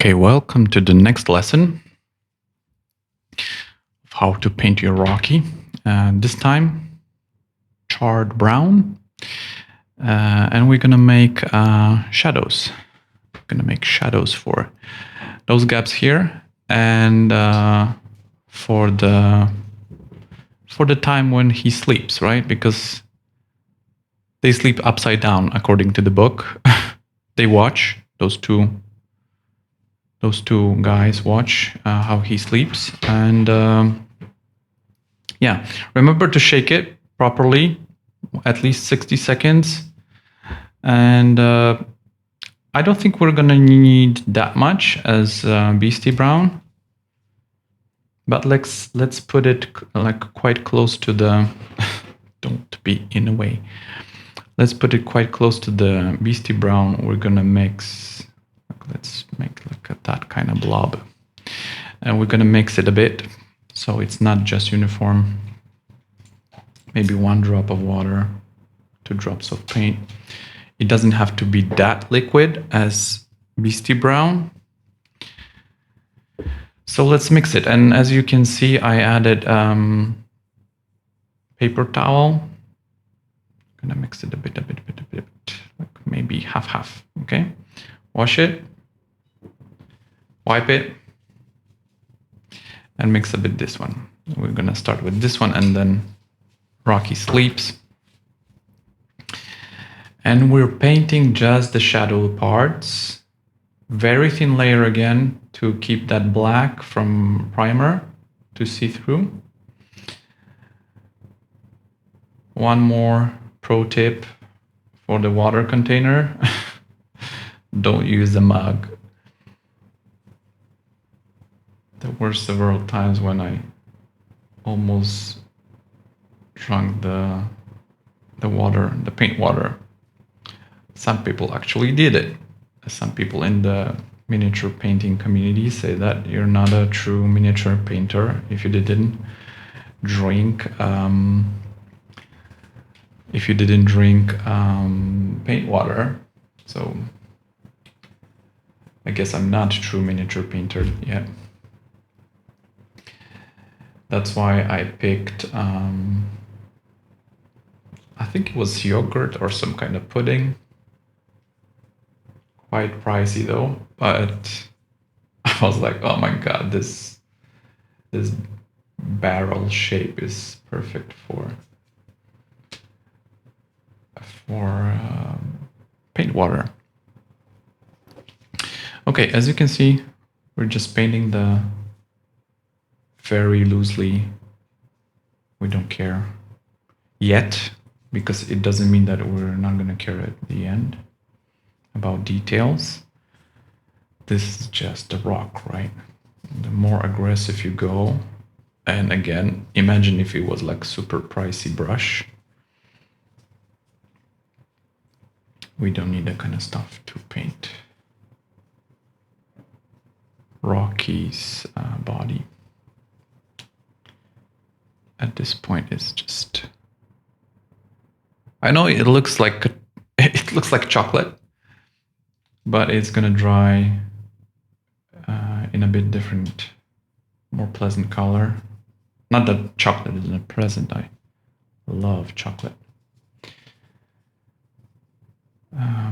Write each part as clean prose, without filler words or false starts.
Okay, welcome to the next lesson of how to paint your Rocky. This time, charred brown. And we're gonna make shadows. We're gonna make shadows for those gaps here and for the time when he sleeps, right? Because they sleep upside down according to the book. They watch, those two guys watch how he sleeps. And yeah, remember to shake it properly, at least 60 seconds. And I don't think we're gonna need that much as Beasty Brown, but let's put it like quite close to the, don't be in a way. Let's put it quite close to the Beasty Brown. We're gonna mix, let's make like that kind of blob. And we're gonna mix it a bit so it's not just uniform. Maybe 1 drop of water, 2 drops of paint. It doesn't have to be that liquid as Beasty Brown. So let's mix it. And as you can see, I added paper towel. I'm gonna mix it a bit, like maybe half, okay? Wash it, wipe it, and mix a bit this one. We're gonna start with this one and then Rocky sleeps. And we're painting just the shadow parts. Very thin layer again to keep that black from primer to see through. One more pro tip for the water container. Don't use the mug. There were several times when I almost drank the water, the paint water. Some people actually did it. Some people in the miniature painting community say that you're not a true miniature painter if you didn't drink paint water. So I guess I'm not a true miniature painter yet. That's why I picked I think it was yogurt or some kind of pudding. Quite pricey though, but I was like, oh my god, this barrel shape is perfect for paint water. Okay, as you can see, we're just painting the very loosely. We don't care yet, because it doesn't mean that we're not gonna care at the end about details. This is just a rock, right? The more aggressive you go, and again, imagine if it was like super pricey brush. We don't need that kind of stuff to paint Rocky's body. At this point, it's just, I know it looks like chocolate, but it's gonna dry in a bit different, more pleasant color. Not that chocolate isn't pleasant, I love chocolate.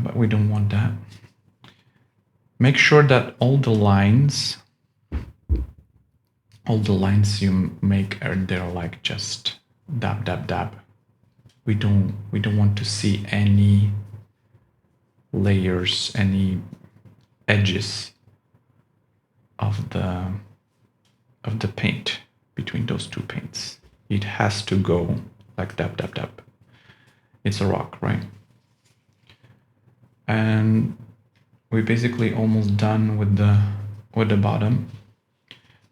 But we don't want that. Make sure that all the lines you make are there like just dab, dab, dab. We don't want to see any layers, any edges of the paint between those two paints. It has to go like dab, dab, dab. It's a rock, right? And we're basically almost done with the bottom.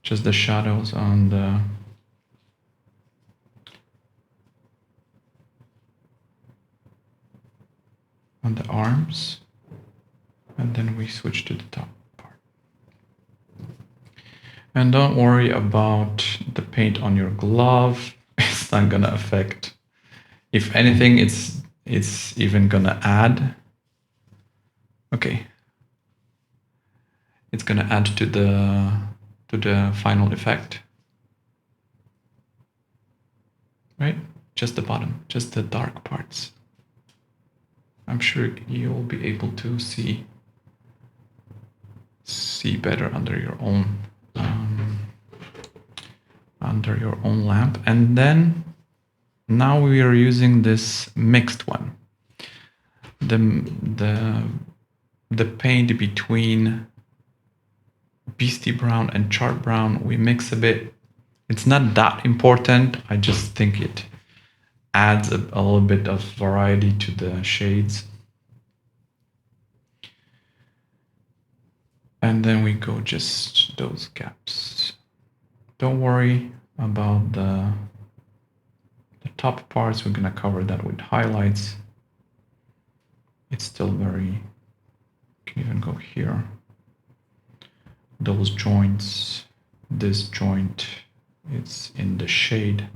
Just the shadows on the arms, and then we switch to the top part. And don't worry about the paint on your glove. It's not gonna affect. If anything, it's even gonna add. Okay. it's going to add to the final effect. Right? Just the bottom, just the dark parts. I'm sure you'll be able to see better under your own lamp. And then now we are using this mixed one. The paint between Beasty Brown and Charred Brown, we mix a bit. It's not that important. I just think it adds a little bit of variety to the shades. And then we go just those gaps. Don't worry about the top parts. We're gonna cover that with highlights. It's still very, you can even go here. Those joints, this joint, it's in the shade.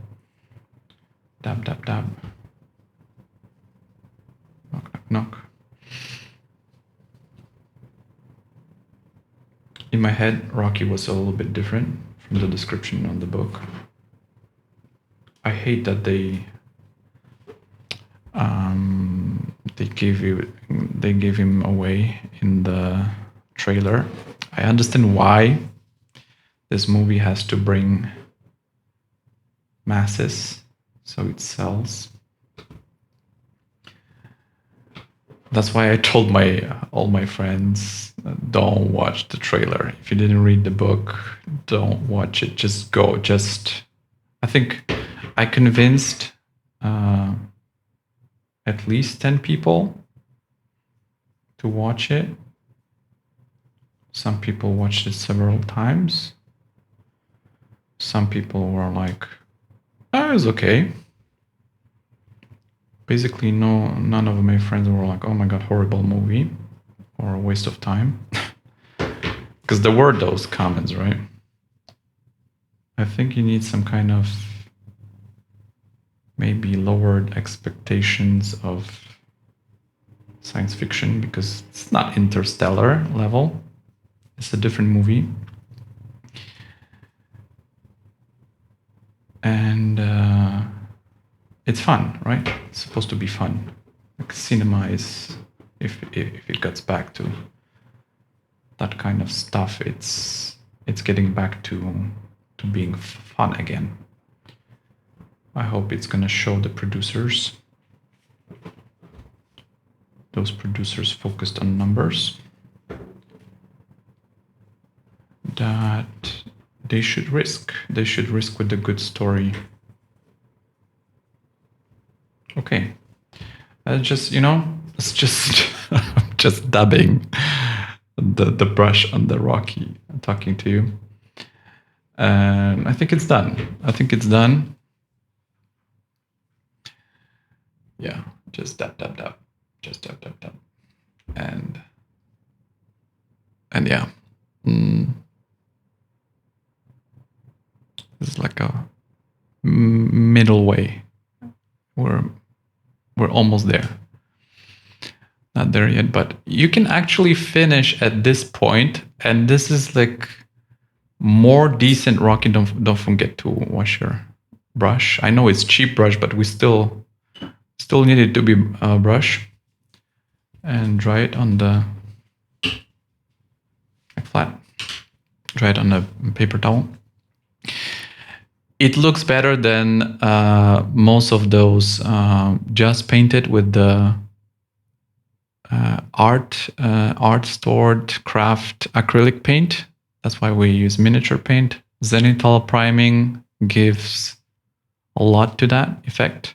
Dab, dab, dab. Knock, knock, knock. In my head, Rocky was a little bit different from the description on the book. I hate that they gave him away in the trailer. I understand why this movie has to bring masses, so it sells. That's why I told all my friends, don't watch the trailer. If you didn't read the book, don't watch it. Just go. I think I convinced at least 10 people to watch it. Some people watched it several times. Some people were like, oh, it's okay. Basically, none of my friends were like, oh my god, horrible movie or a waste of time. Because there were those comments, right? I think you need some kind of maybe lowered expectations of science fiction, because it's not Interstellar level. It's a different movie. And it's fun, right? It's supposed to be fun. Like cinema is, if it gets back to that kind of stuff, it's getting back to being fun again. I hope it's gonna show the producers. Those producers focused on numbers. That they should risk. They should risk with a good story. Okay. It's just just dabbing the brush on the Rocky. I'm talking to you. And I think it's done. Yeah, just dab, dab, dab. Just dab, dab, dab. And yeah. It's like a middle way. We're almost there. Not there yet, but you can actually finish at this point, and this is like more decent. Rocky, don't forget to wash your brush. I know it's cheap brush, but we still need it to be a brush. And dry it on the flat. Dry it on a paper towel. It looks better than most of those just painted with the art stored craft acrylic paint. That's why we use miniature paint. Zenithal Priming gives a lot to that effect,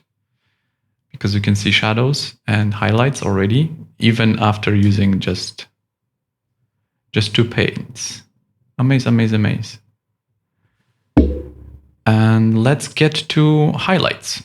because you can see shadows and highlights already, even after using just 2 paints. Amaze. And let's get to highlights.